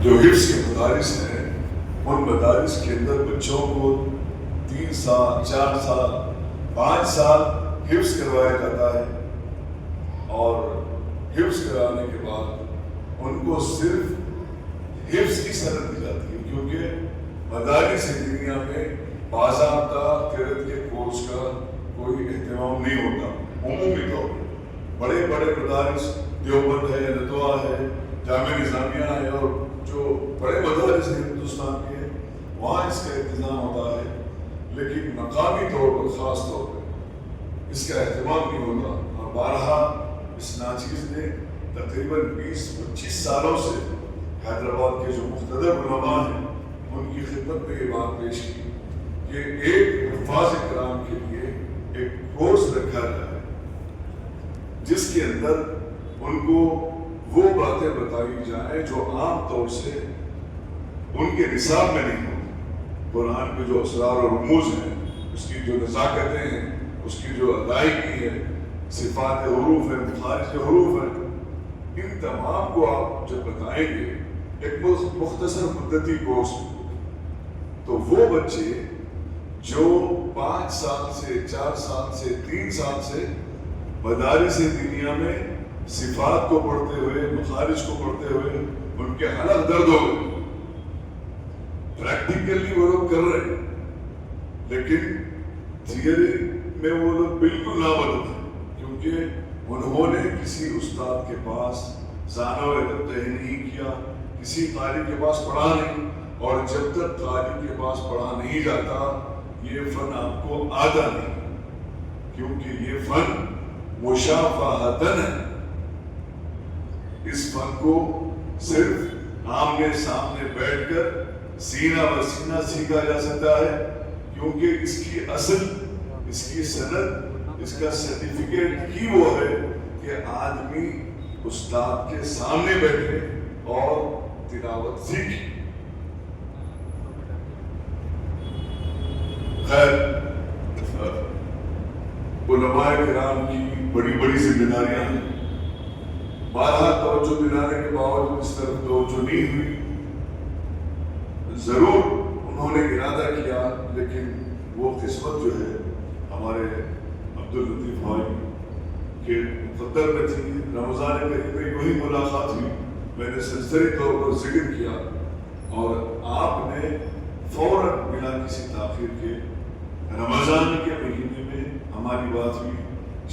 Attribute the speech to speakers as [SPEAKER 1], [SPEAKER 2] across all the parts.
[SPEAKER 1] جو حفظ کے مدارس ہیں ان مدارس کے اندر بچوں کو 3 سال 4 سال 5 سال حفظ کروایا جاتا ہے، اور حفظ کرانے کے بعد ان کو صرف حفظ کی سند دی جاتی ہے، کیونکہ مدارس دنیا میں باضابطہ قرأت کے کورس کا کوئی اہتمام نہیں ہوتا عمومی طور پر۔ بڑے بڑے مدارس دیوبند ہے، ندوہ ہے، جامعہ نظامیہ ہے، اور جو بڑے مدارس ہیں ہندوستان کے، وہاں اس کا انتظام ہوتا ہے، لیکن مقامی طور پر خاص طور پر اس کا اہتمام نہیں ہوتا۔ اور بارہا اس ناچیز نے تقریباً 20-25 سالوں سے حیدرآباد کے جو مقتدر علماء ہیں ان کی خدمت میں یہ بات پیش کی کہ ایک حفاظ کرام کے لیے ایک کورس رکھا جائے جس کے اندر ان کو وہ باتیں بتائی جائیں جو عام طور سے ان کے نصاب میں نہیں ہوتی۔ قرآن کے جو اسرار و رموز ہیں، اس کی جو نزاکتیں ہیں، اس کی جو ادائیگی ہے، صفات حروف ہیں، مخارج حروف ہیں، ان تمام کو آپ جب بتائیں گے ایک مختصر مدتی کورس میں، تو وہ بچے جو 5 سال سے 4 سال سے 3 سال سے مدارس دنیا میں صفات کو پڑھتے ہوئے، مخارج کو پڑھتے ہوئے ان کے حلق درد ہو گئے، پریکٹیکلی وہ لوگ کر رہے ہیں، لیکن تھیوری میں وہ لوگ بالکل نابلد ہیں، کیونکہ انہوں نے کسی استاد کے پاس ذانہ و ادب نہیں کیا، کسی قاری کے پاس پڑھا نہیں، اور جب تک قاری کے پاس پڑھا نہیں جاتا یہ فن آپ کو آتا نہیں، کیونکہ یہ فن مشافہتاً ہے۔ اس فن کو صرف آمنے سامنے بیٹھ کر سینہ بہ سینہ سیکھا جا سکتا ہے، کیونکہ اس کی اصل، اس کی سند، اس کا سرٹیفکیٹ ہی وہ ہے کہ آدمی استاد کے سامنے بیٹھے اور تلاوت سیکھے۔ خیر، علماء کرام کی بڑی بڑی ذمہ داریاں ہیں، بارہا توجہ دلانے کے باوجود اس طرف توجہ نہیں ہوئی۔ ضرور انہوں نے ارادہ کیا، لیکن وہ قسمت جو ہے ہمارے عبداللطیف بھائی کے مقدر میں تھی۔ رمضان کریم میں وہی ملاقات ہوئی، میں نے سرسری طور پر ذکر کیا، اور آپ نے فوراً بنا کسی تاخیر کے رمضان کے مہینے میں ہماری بات ہوئی،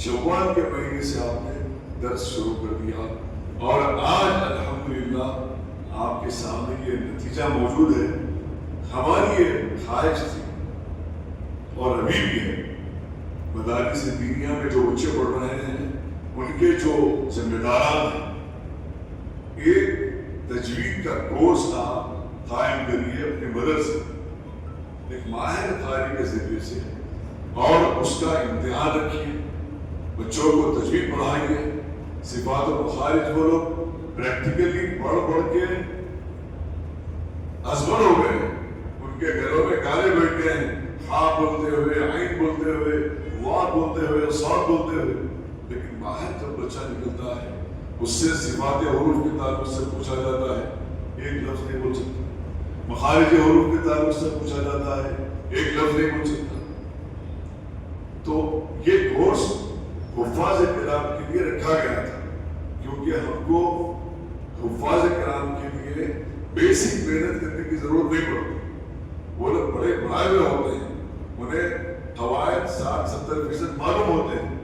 [SPEAKER 1] شوال کے مہینے سے آپ نے درس شروع کر دیا، اور آج الحمدللہ آپ کے سامنے یہ نتیجہ موجود ہے۔ ہماری یہ خواہش تھی اور ابھی بھی ہے، مدارس دینیا میں جو بچے پڑھ رہے ہیں ان کے جو ذمہ داران ہیں، ایک تجوید کا کورس آپ قائم کریے اپنے مدرسے، ایک ماہر قاری کے ذریعے سے، اور اس کا امتحان رکھیے، بچوں کو تجوید پڑھائیے، صفات و مخارج وہ لوگ پریکٹیکلی پڑھ کے ازبر ہو گئے، ان کے گھروں میں گالے بیٹھ گئے ہیں، ہاں بولتے ہوئے، عین بولتے ہوئے، واء بولتے ہوئے، صاد بولتے ہوئے، لیکن باہر جب بچہ نکلتا ہے اس سے صفات حروف کے تعلق سے پوچھا جاتا ہے، ایک لفظ نہیں بول سکتا، مخارج حروف کے تعلق سے پوچھا جاتا ہے، ایک لفظ نہیں بول سکتا۔ تو یہ کورس حفاظ کرام کے لیے رکھا گیا تھا، کیونکہ ہم کو حفاظ کرام کے لیے بیسک محنت کرنے کی ضرورت نہیں پڑتی۔ وہ لوگ بڑے پڑھائے ہوئے ہوتے ہیں، انہیں قواعد 60-70% معلوم ہوتے ہیں،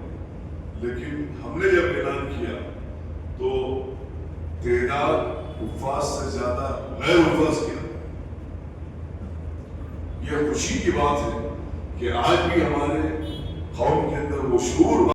[SPEAKER 1] لیکن ہم نے جب اعلان کیا تو تعداد حفاظ سے زیادہ غیر حفاظ کیا۔ یہ خوشی کی بات ہے کہ آج بھی ہمارے قوم کے اندر وہ شعور